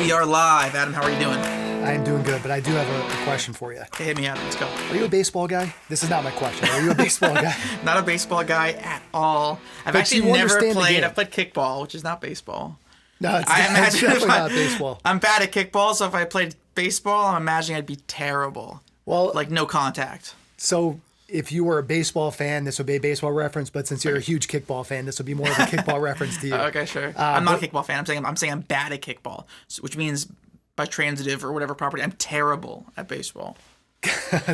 We are live. Adam, how are you doing? I am doing good, but I do have a question for you. Hey, hit me out. Let's go. Are you a baseball guy? This is not my question. Are you a baseball guy? Not a baseball guy at all. I've actually never played. I've played kickball, which is not baseball. No, it's definitely not baseball. I'm bad at kickball, so if I played baseball, I'm imagining I'd be terrible. Well, like no contact. So if you were a baseball fan, this would be a baseball reference. But since you're a huge kickball fan, this would be more of a kickball reference to you. Okay, sure. I'm not a kickball fan. I'm saying I'm bad at kickball, which means by transitive or whatever property, I'm terrible at baseball.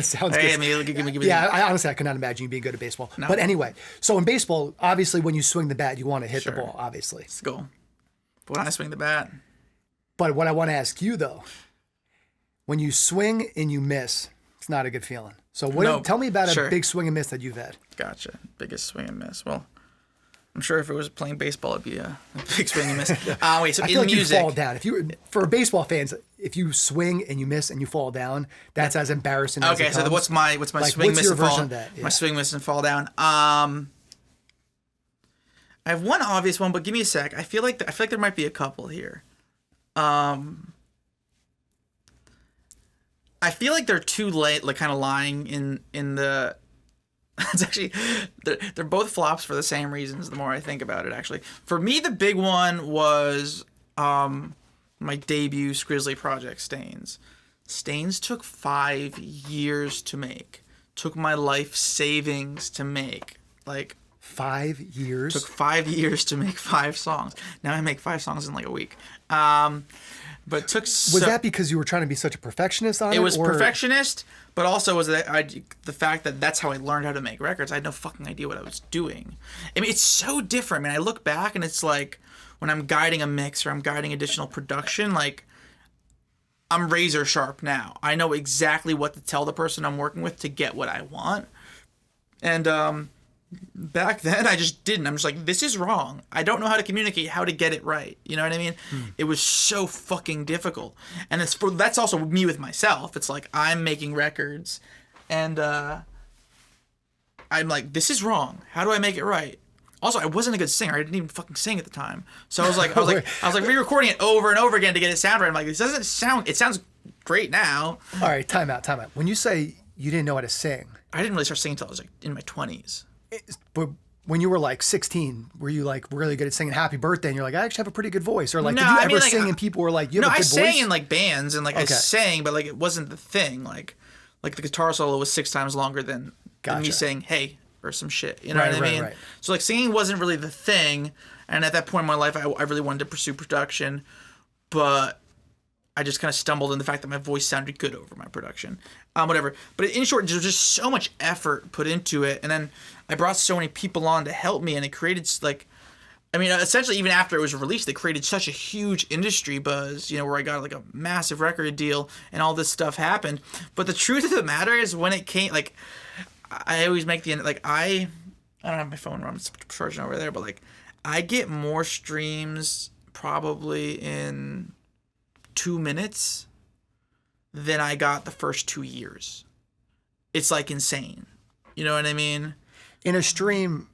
Sounds hey, good. Give me yeah, I could not imagine you being good at baseball. No. But anyway, so in baseball, obviously, when you swing the bat, you want to hit the ball, obviously. It's the goal. But when I swing the bat. But what I want to ask you, though, when you swing and you miss, it's not a good feeling. So tell me about a big swing and miss that you've had. Gotcha. Biggest swing and miss. Well, I'm sure if it was playing baseball, it'd be a big swing and miss. Wait, so I feel like music, you fall down. For baseball fans, if you swing and you miss and you fall down, that's as embarrassing as it comes. Okay, so what's my swing, miss, and fall? My swing, miss, and fall down. I have one obvious one, but give me a sec. I feel like there might be a couple here. I feel like they're too late, like kind of lying in the. It's actually, they're both flops for the same reasons. The more I think about it, actually, for me, the big one was my debut Skrizzly project, Stains. Stains took 5 years to make. Took my life savings to make. Like 5 years. Took 5 years to make 5 songs. Now I make 5 songs in like a week. But was that because you were trying to be such a perfectionist on it? It was perfectionist, but also was the fact that that's how I learned how to make records. I had no fucking idea what I was doing. I mean, it's so different. I mean, I look back and it's like when I'm guiding a mix or I'm guiding additional production, like I'm razor sharp now. I know exactly what to tell the person I'm working with to get what I want. And back then, I just didn't. I'm just like, this is wrong. I don't know how to communicate, how to get it right. You know what I mean? It was so fucking difficult. And that's also me with myself. It's like, I'm making records, and I'm like, this is wrong. How do I make it right? Also, I wasn't a good singer. I didn't even fucking sing at the time. So I was like re-recording it over and over again to get it sound right. I'm like, this doesn't sound. It sounds great now. All right, time out. When you say you didn't know how to sing, I didn't really start singing until I was like in my 20s. But when you were like 16, were you like really good at singing Happy Birthday and you're like, I actually have a pretty good voice? Or like, did you ever sing and people were like, you have a good voice? No, I sang in like bands and like I sang, but like it wasn't the thing. Like the guitar solo was 6 times longer than me saying, hey, or some shit. You know what I mean? Right. So like singing wasn't really the thing. And at that point in my life, I really wanted to pursue production, but I just kind of stumbled in the fact that my voice sounded good over my production. Whatever. But in short, there was just so much effort put into it. And then I brought so many people on to help me. And it created essentially even after it was released, it created such a huge industry buzz, where I got like a massive record deal and all this stuff happened. But the truth of the matter is when it came, like, I always make the end, like, I don't have my phone on, it's charging over there, but like, I get more streams probably in 2 minutes than I got the first 2 years. It's like insane. You know what I mean? In a stream,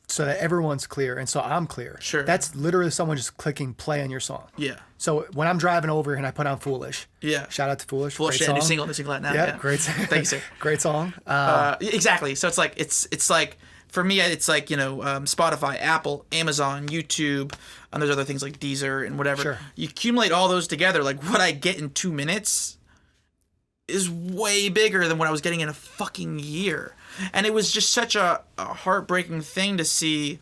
so that everyone's clear and so I'm clear. Sure. That's literally someone just clicking play on your song. Yeah. So when I'm driving over and I put on Foolish. Yeah. Shout out to Foolish. Foolish, great song. New single out now. Yeah, great. Thank you, sir. Great song. Exactly. So it's like it's like for me, it's like Spotify, Apple, Amazon, YouTube, and there's other things like Deezer and whatever. Sure. You accumulate all those together, like what I get in 2 minutes is way bigger than what I was getting in a fucking year. And it was just such a heartbreaking thing to see.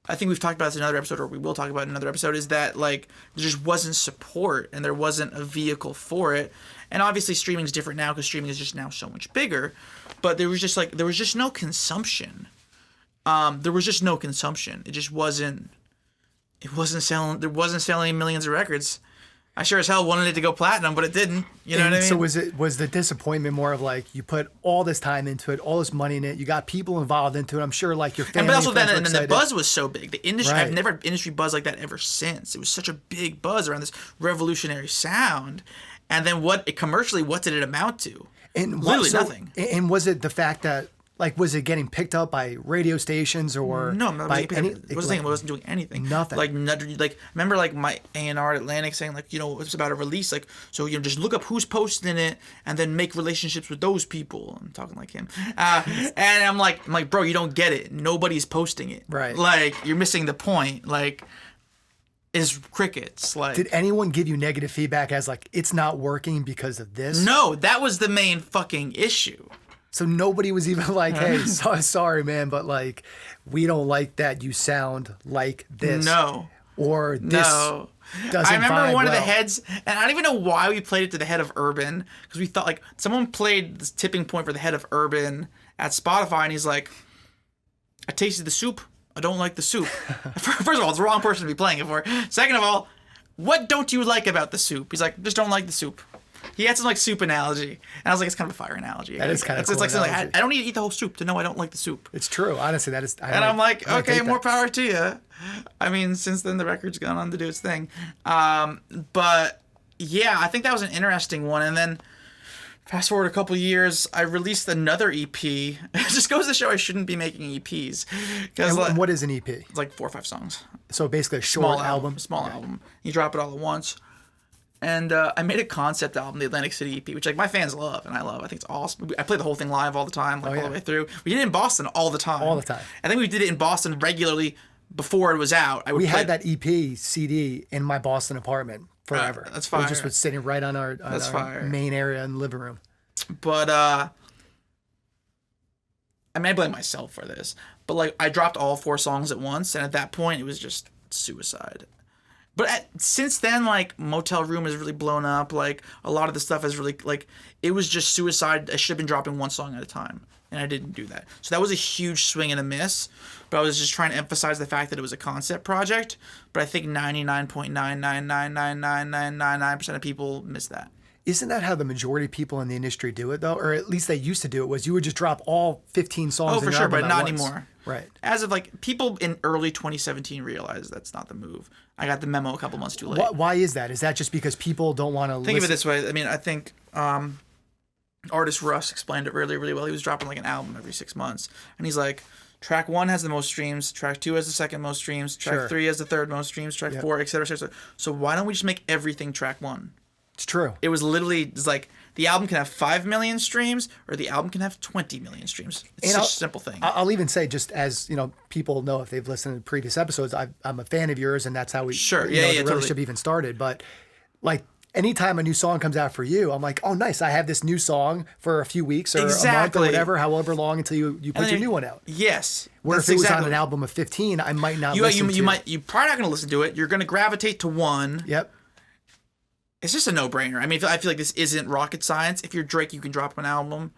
I think we've talked about this in another episode, or we will talk about it in another episode, is that like there just wasn't support and there wasn't a vehicle for it. And obviously streaming is different now because streaming is just now so much bigger. But there was just no consumption. There was just no consumption. It wasn't selling. There wasn't selling millions of records. I sure as hell wanted it to go platinum, but it didn't. You know what I mean? So was the disappointment more of like you put all this time into it, all this money in it, you got people involved into it. I'm sure like your family. But also then the buzz was so big. The industry, right. I've never had industry buzz like that ever since. It was such a big buzz around this revolutionary sound, and then commercially, what did it amount to? And literally nothing. And was it the fact that Like, was it getting picked up by radio stations or no? by any? It wasn't doing anything. Nothing. Like remember like my A&R at Atlantic saying like it's about a release like so just look up who's posting it and then make relationships with those people. I'm talking like him, and I'm like bro, you don't get it. Nobody's posting it. Right. Like you're missing the point. Like. Is crickets. Like, did anyone give you negative feedback as like it's not working because of this? No, that was the main fucking issue. So nobody was even like, hey, sorry man, but like we don't like that you sound like this. No. Or this doesn't I remember one well. of the heads, and I don't even know why we played it to the head of Urban, because we thought like someone played this tipping point for the head of Urban at Spotify, and he's like, I tasted the soup. I don't like the soup. First of all, it's the wrong person to be playing it for. Second of all, what don't you like about the soup? He's like, just don't like the soup. He had some like soup analogy, and I was like, it's kind of a fire analogy. That is kind of cool. It's like I don't need to eat the whole soup to know I don't like the soup. It's true, honestly. That is. I'm like, okay, more power to you. I mean, since then the record's gone on to do its thing, but yeah, I think that was an interesting one, and then. Fast forward a couple years, I released another EP. It just goes to show I shouldn't be making EPs. And like, what is an EP? It's like 4 or 5 songs. So basically a short album? Small album. You drop it all at once. And I made a concept album, the Atlantic City EP, which like my fans love and I love. I think it's awesome. I play the whole thing live all the time, all the way through. We did it in Boston all the time. All the time. I think we did it in Boston regularly before it was out. We had that EP CD in my Boston apartment forever. That's fire. It just was sitting right on our main area in the living room. But I mean, I blame myself for this. But like, I dropped all 4 songs at once, and at that point, it was just suicide. But since then, like, Motel Room has really blown up. Like, a lot of the stuff has really, like, it was just suicide. I should have been dropping 1 song at a time, and I didn't do that. So that was a huge swing and a miss. But I was just trying to emphasize the fact that it was a concept project. But I think 99.9999999% of people missed that. Isn't that how the majority of people in the industry do it, though? Or at least they used to do it, was you would just drop all 15 songs in your album but not once. Anymore. Right. As of, like, people in early 2017 realized that's not the move. I got the memo a couple months too late. Why is that? Is that just because people don't want to listen? Think of it this way. I mean, I think artist Russ explained it really, really well. He was dropping, like, an album every 6 months. And he's like, track 1 has the most streams, track 2 has the second most streams, track 3 has the third most streams, track 4, et cetera, et cetera. So why don't we just make everything track 1? It's true. It was literally it's like the album can have 5 million streams or the album can have 20 million streams. It's such a simple thing. I'll even say, just as people know if they've listened to previous episodes, I'm a fan of yours, and that's how we the relationship even started. But like anytime a new song comes out for you, I'm like, oh nice, I have this new song for a few weeks or a month or whatever, however long until you put your new one out. Yes. Where if it was on an album of 15, I might not listen to it. You're probably not going to listen to it. You're going to gravitate to one. Yep. It's just a no-brainer. I mean, I feel like this isn't rocket science. If you're Drake, you can drop an album.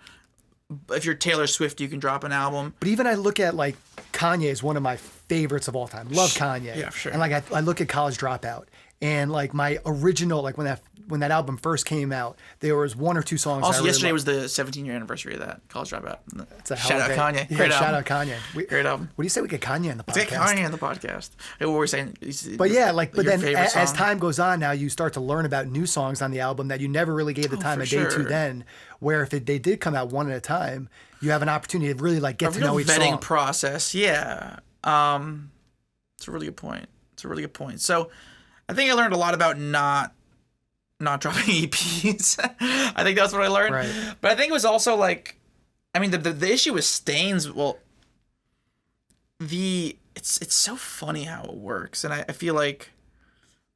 If you're Taylor Swift, you can drop an album. But even I look at, like, Kanye is one of my favorites of all time. Love Kanye. Yeah, sure. And, like, I look at College Dropout. And, like, my original, like, when that album first came out, there was 1 or 2 songs. Also, yesterday was the 17-year anniversary of that College Dropout. It's a shout out Kanye. Yeah, Great shout album. out Kanye. Great album. What do you say we get Kanye on the podcast? Let's get Kanye on the podcast. What we're saying. But yeah, like, but then as time goes on, now you start to learn about new songs on the album that you never really gave the time of day to then. Where if they did come out one at a time, you have an opportunity to really like get to know each song. Vetting process, yeah. It's a really good point. So, I think I learned a lot about not dropping EPs. I think that's what I learned. Right. But I think it was also like, I mean, the issue with Stains. Well, it's so funny how it works, and I feel like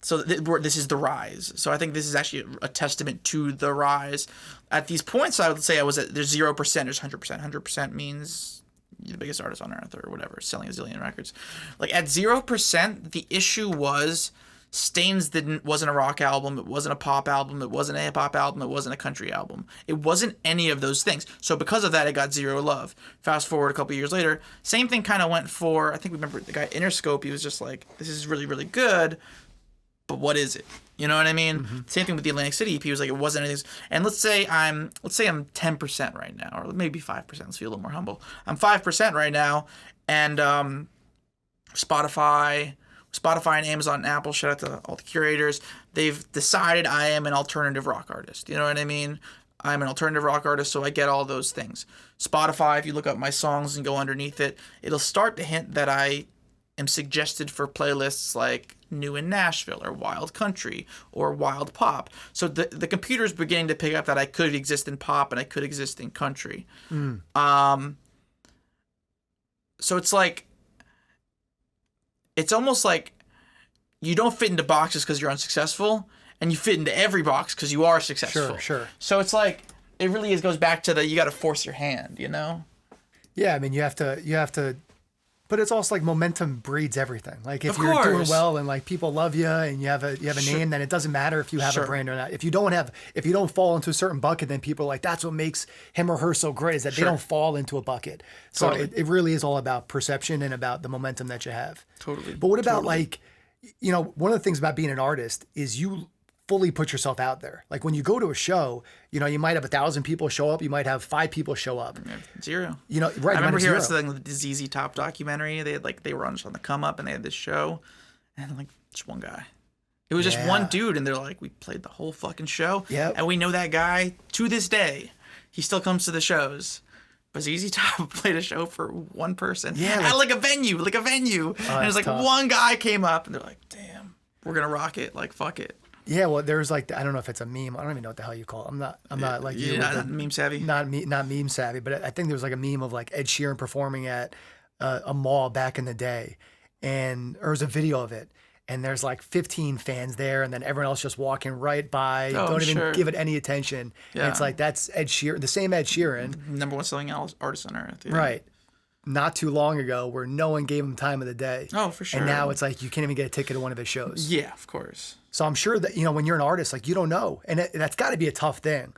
this is the rise. So I think this is actually a testament to the rise. At these points, I would say there's 0%, there's 100%. 100% means you're the biggest artist on earth or whatever, selling a zillion records. Like at 0%, the issue was Stains wasn't a rock album, it wasn't a pop album, it wasn't a hip hop album, it wasn't a country album. It wasn't any of those things. So because of that, it got 0 love. Fast forward a couple years later, same thing kind of went for, I think we remember the guy Interscope, he was just like, this is really, really good, but what is it? You know what I mean? Mm-hmm. Same thing with the Atlantic City EP. It was like it wasn't anything. And let's say I'm 10% right now, or maybe 5%. Let's be a little more humble. I'm 5% right now, and Spotify and Amazon and Apple, shout out to all the curators, they've decided I am an alternative rock artist. You know what I mean? I'm an alternative rock artist, so I get all those things. Spotify, if you look up my songs and go underneath it, it'll start to hint that I am suggested for playlists like New in Nashville or Wild Country or Wild Pop. So the computer's beginning to pick up that I could exist in pop and I could exist in country. So it's like, it's almost like you don't fit into boxes because you're unsuccessful, and you fit into every box because you are successful. Sure. So it's like, it really goes back to you got to force your hand, you know? Yeah, I mean, you have to, but it's also like momentum breeds everything. Like if you're doing well and like people love you and you have a name, then it doesn't matter if you have a brand or not. If you don't fall into a certain bucket, then people are like, that's what makes him or her so great, is that they don't fall into a bucket. So it really is all about perception and about the momentum that you have. Totally. But what about like, you know, one of the things about being an artist is you fully put yourself out there. Like when you go to a show, you know, you might have 1,000 people show up. You might have 5 people show up. Zero. You know, right. I remember hearing the ZZ Top documentary. They were on the come up and they had this show, and like just one guy. It was just one dude, and they're like, we played the whole fucking show. Yeah. And we know that guy to this day. He still comes to the shows. But ZZ Top played a show for one person. Yeah. At like a venue. And it's like tough. One guy came up and they're like, damn, we're gonna rock it. Like, fuck it. Yeah, well, there's like, I don't know if it's a meme. I don't even know what the hell you call it. I'm not like you. Not meme savvy. Not meme savvy, but I think there was like a meme of like Ed Sheeran performing at a mall back in the day, and there was a video of it, and there's like 15 fans there, and then everyone else just walking right by, don't even give it any attention. Yeah. And it's like, that's Ed Sheeran, the same Ed Sheeran, #1 selling artist on earth. Yeah. Right. Not too long ago, where no one gave him time of the day. Oh, for sure. And now it's like you can't even get a ticket to one of his shows. Yeah, of course. So I'm sure that, you know, when you're an artist, like you don't know. And that's got to be a tough thing.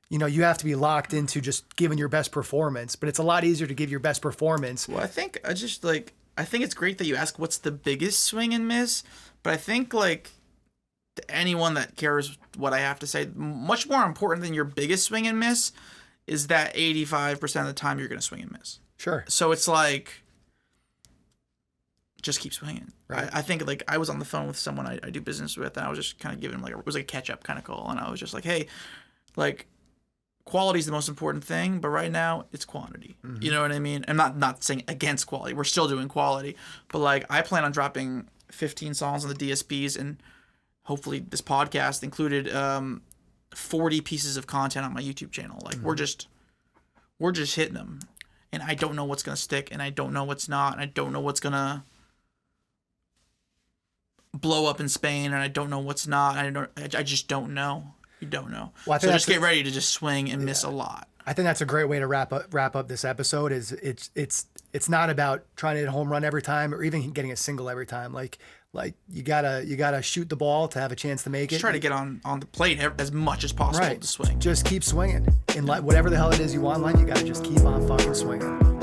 You know, you have to be locked into just giving your best performance, but it's a lot easier to give your best performance. Well, I think it's great that you ask what's the biggest swing and miss, but I think like to anyone that cares what I have to say, much more important than your biggest swing and miss is that 85% of the time you're going to swing and miss. Sure. So it's like, just keep swinging. Right. I think like I was on the phone with someone I do business with, and I was just kind of giving him it was like a catch up kind of call, and I was just like, hey, like quality is the most important thing, but right now it's quantity. Mm-hmm. You know what I mean? I'm not saying against quality. We're still doing quality, but like I plan on dropping 15 songs on the DSPs, and hopefully this podcast included 40 pieces of content on my YouTube channel. Like we're just hitting them. And I don't know what's going to stick, and I don't know what's not, and I don't know what's going to blow up in Spain, and I don't know what's not. I just don't know. You don't know. Well, so just get ready to just swing and miss a lot. I think that's a great way to wrap up this episode. Is it's not about trying to hit a home run every time or even getting a single every time. Like you gotta shoot the ball to have a chance to make it. Just try to get on the plate as much as possible to swing. Just keep swinging. And whatever the hell it is you want in life, you gotta just keep on fucking swinging.